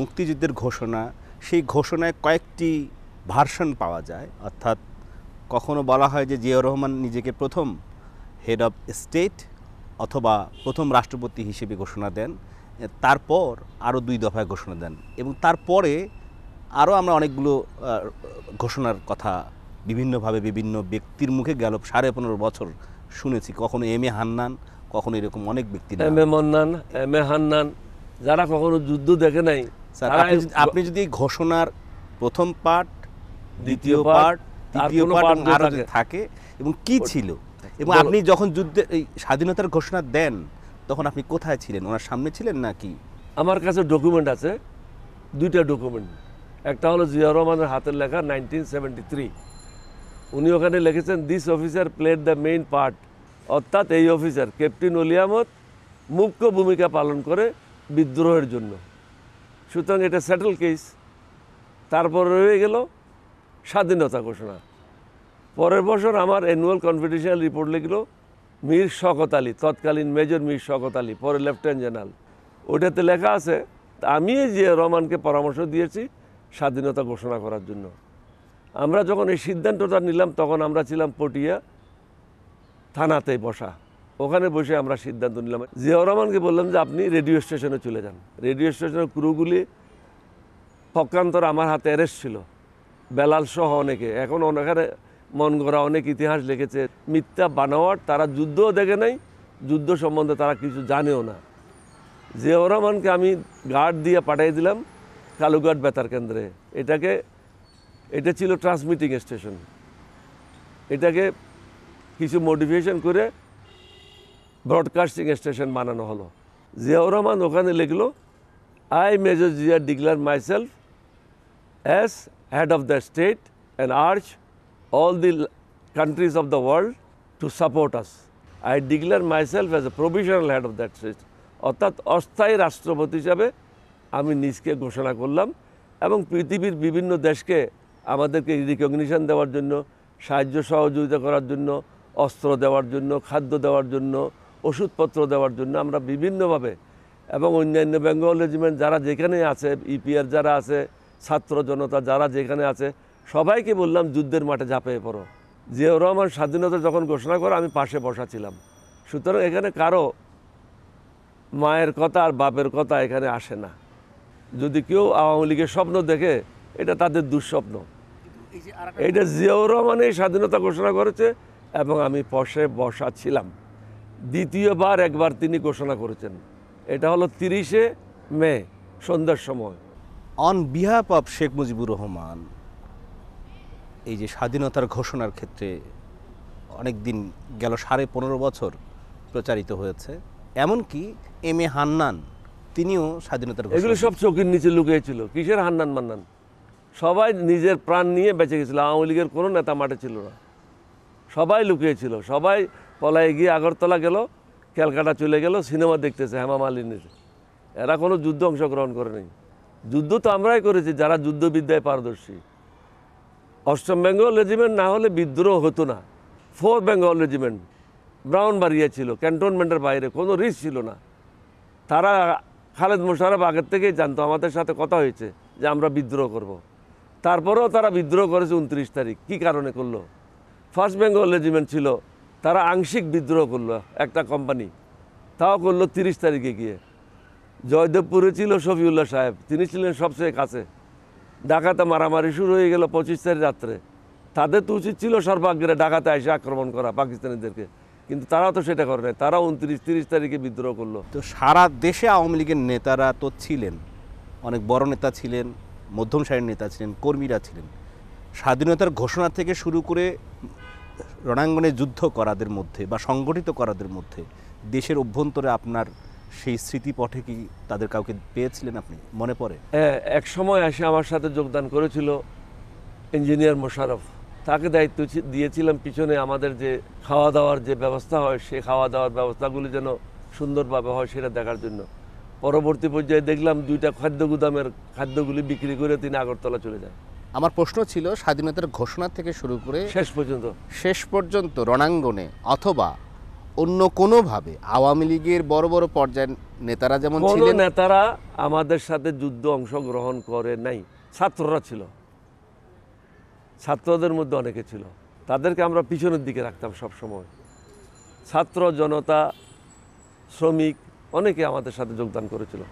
মুক্তিযুদ্ধের ঘোষণা, সেই ঘোষণায় কয়েকটি ভার্সন পাওয়া যায়। অর্থাৎ কখনো বলা হয় যে জিয়াউর রহমান নিজেকে প্রথম হেড অফ স্টেট অথবা প্রথম রাষ্ট্রপতি হিসেবে ঘোষণা দেন, তারপর আরও 2 দফায় ঘোষণা দেন, এবং তারপরে আরও আমরা অনেকগুলো ঘোষণার কথা বিভিন্নভাবে বিভিন্ন ব্যক্তির মুখে গেল 15.5 বছর শুনেছি। কখনো এম এ হান্নান, কখনো এরকম অনেক ব্যক্তি, M A Mannan, M A Hannan, যারা কখনো যুদ্ধ দেখে নাই। আপনি যদি ঘোষণার প্রথম পার্ট, দ্বিতীয় পার্ট, তৃতীয় পার্ট আরও থাকে এবং কি ছিল, এবং আপনি যখন যুদ্ধের এই স্বাধীনতার ঘোষণা দেন তখন আপনি কোথায় ছিলেন? ওনার সামনে ছিলেন নাকি? আমার কাছে ডকুমেন্ট আছে, 2টা ডকুমেন্ট। একটা হলো জিয়াউর রহমানের হাতের লেখা 1973। উনি ওখানে লিখেছেন, this officer played the main part, অর্থাৎ এই অফিসার ক্যাপ্টেন অলি আহমদ মুখ্য ভূমিকা পালন করে বিদ্রোহের জন্য। সুতরাং এটা সেটেল কেস। তারপর রয়ে গেল স্বাধীনতা ঘোষণা। পরের বছর আমার অ্যানুয়াল কনফিডেন্সিয়াল রিপোর্ট লিখল মীর শওকত আলী, তৎকালীন মেজর মীর শওকত আলী, পরে লেফটেন্যান্ট জেনারেল। ওটাতে লেখা আছে আমি জিয়াউর রহমানকে পরামর্শ দিয়েছি স্বাধীনতা ঘোষণা করার জন্য। আমরা যখন এই সিদ্ধান্তটা নিলাম তখন আমরা ছিলাম পটিয়া থানাতে বসা। ওখানে বসে আমরা সিদ্ধান্ত নিলাম। জিয়াউর রহমানকে বললাম যে আপনি রেডিও স্টেশনে চলে যান। রেডিও স্টেশনের ক্রুগুলি পক্ষান্তর আমার হাতে অ্যারেস্ট ছিল, বেলাল সহ অনেকে। এখন ওখানে মন গড়া অনেক ইতিহাস লিখেছে, মিথ্যা বানোয়াট। তারা যুদ্ধও দেখে নাই, যুদ্ধ সম্বন্ধে তারা কিছু জানেও না। জিয়াউর রহমানকে আমি গার্ড দিয়ে পাঠিয়ে দিলাম কালুঘাট বেতার কেন্দ্রে। এটা ছিল ট্রান্সমিটিং স্টেশন। এটাকে কিছু মডিফিকেশন করে ব্রডকাস্টিং স্টেশন বানানো হলো। জিয়াউর রহমান ওখানে লিখলো, I major Zia declare myself as head of the state and urge all the countries of the world to support us. I declare myself as a provisional head of that state. অর্থাৎ অস্থায়ী রাষ্ট্রপতি হিসাবে আমি নিজকে ঘোষণা করলাম, এবং পৃথিবীর বিভিন্ন দেশকে আমাদেরকে রিকগনিশন দেওয়ার জন্য, সাহায্য সহযোগিতা করার জন্য, অস্ত্র দেওয়ার জন্য, খাদ্য দেওয়ার জন্য, ওষুধপত্র দেওয়ার জন্য আমরা বিভিন্নভাবে, এবং অন্যান্য বেঙ্গল রেজিমেন্ট যারা যেখানে আছে, ইপিআর যারা আছে, ছাত্র জনতা যারা যেখানে আছে, সবাইকে বললাম যুদ্ধের মাঠে ঝাঁপিয়ে পড়ো। জিয়াউর রহমান স্বাধীনতা যখন ঘোষণা করে আমি পাশে বসা ছিলাম। সুতরাং এখানে কারো মায়ের কথা আর বাপের কথা এখানে আসে না। যদি কেউ আওয়ামী লীগের স্বপ্ন দেখে, এটা তাদের দুঃস্বপ্ন। এটা জিয়াউর রহমানই স্বাধীনতা ঘোষণা করেছে এবং আমি পাশে বসা ছিলাম। দ্বিতীয়বার একবার তিনি ঘোষণা করেছেন, এটা হলো 30শে মে সন্ধ্যার সময়। On behalf of Sheikh Mujibur Rahman এই যে স্বাধীনতার ঘোষণার ক্ষেত্রে অনেক দিন গেল, 15.5 বছর প্রচারিত হয়েছে। এমনকি এম এ হান্নান তিনিও স্বাধীনতার ঘোষণা, এগুলো সব চোখের নিচে লুকিয়েছিল। কিসের হান্নান মান্নান? সবাই নিজের প্রাণ নিয়ে বেঁচে গেছিল। আওয়ামী লীগের কোনো নেতা মাঠে ছিল না, সবাই লুকিয়েছিল। সবাই পলায় গিয়ে আগরতলা গেল, ক্যালকাটা চলে গেল, সিনেমা দেখতেছে হেমা মালিনীর। এরা কোনো যুদ্ধ অংশগ্রহণ করে নেই। যুদ্ধ তো আমরাই করেছি যারা যুদ্ধবিদ্যায় পারদর্শী। 8ম বেঙ্গল রেজিমেন্ট না হলে বিদ্রোহ হতো না। 4 বেঙ্গল রেজিমেন্ট ব্রাউনবাড়িয়া ছিল, ক্যান্টনমেন্টের বাইরে, কোনো রিস্ক ছিল না। তারা খালেদ মোশাররফ আগের থেকেই জানতো, আমাদের সাথে কথা হয়েছে যে আমরা বিদ্রোহ করব। তারপরেও তারা বিদ্রোহ করেছে 29 তারিখ। কী কারণে করলো? 1st বেঙ্গল রেজিমেন্ট ছিল, তারা আংশিক বিদ্রোহ করলো, একটা কোম্পানি, তাও করলো 30 তারিখে গিয়ে। জয়দেবপুরে ছিল শফিউল্লাহ সাহেব, তিনি ছিলেন সবচেয়ে কাছে। ঢাকাতে মারামারি শুরু হয়ে গেল 25 তারিখ রাত্রে। তাদের তো উচিত ছিল সর্বাগ্রে ঢাকাতে এসে আক্রমণ করা পাকিস্তানিদেরকে, কিন্তু তারাও তো সেটা করে নাই। তারা 29-30 তারিখে বিদ্রোহ করলো। তো সারা দেশে আওয়ামী লীগের নেতারা তো ছিলেন, অনেক বড় নেতা ছিলেন, মধ্যম সারির নেতা ছিলেন, কর্মীরা ছিলেন। স্বাধীনতার ঘোষণা থেকে শুরু করে রণাঙ্গনে যুদ্ধ করাদের মধ্যে বা সংগঠিত করাদের মধ্যে দেশের অভ্যন্তরে আপনার সেই স্মৃতিপটে কি তাদের কাউকে পেয়েছিলেন আপনি, মনে পড়ে? এক সময় এসে আমার সাথে যোগদান করেছিল ইঞ্জিনিয়ার মোশাররফ। তাকে দায়িত্ব দিয়েছিলাম পিছনে আমাদের যে খাওয়া দাওয়ার যে ব্যবস্থা হয়, সে খাওয়া দাওয়ার ব্যবস্থাগুলি যেন সুন্দরভাবে হয় সেটা দেখার জন্য। পরবর্তী পর্যায়ে দেখলাম 2টা খাদ্য গুদামের খাদ্যগুলি বিক্রি করে তিনি আগরতলা চলে যায়। আমার প্রশ্ন ছিল স্বাধীনতার ঘোষণা থেকে শুরু করে শেষ পর্যন্ত রণাঙ্গনে অথবা অন্য কোনোভাবে আওয়ামী লীগের বড় বড় পর্যায়ের নেতারা যেমন কোনো ছিলেন, নেতারা আমাদের সাথে যুদ্ধ অংশগ্রহণ করে নাই, ছাত্ররা ছিল, ছাত্রদের মধ্যে অনেকে ছিল, তাদেরকে আমরা পিছনের দিকে রাখতাম সব সময়। ছাত্র জনতা, শ্রমিক অনেকে আমাদের সাথে যোগদান করেছিল।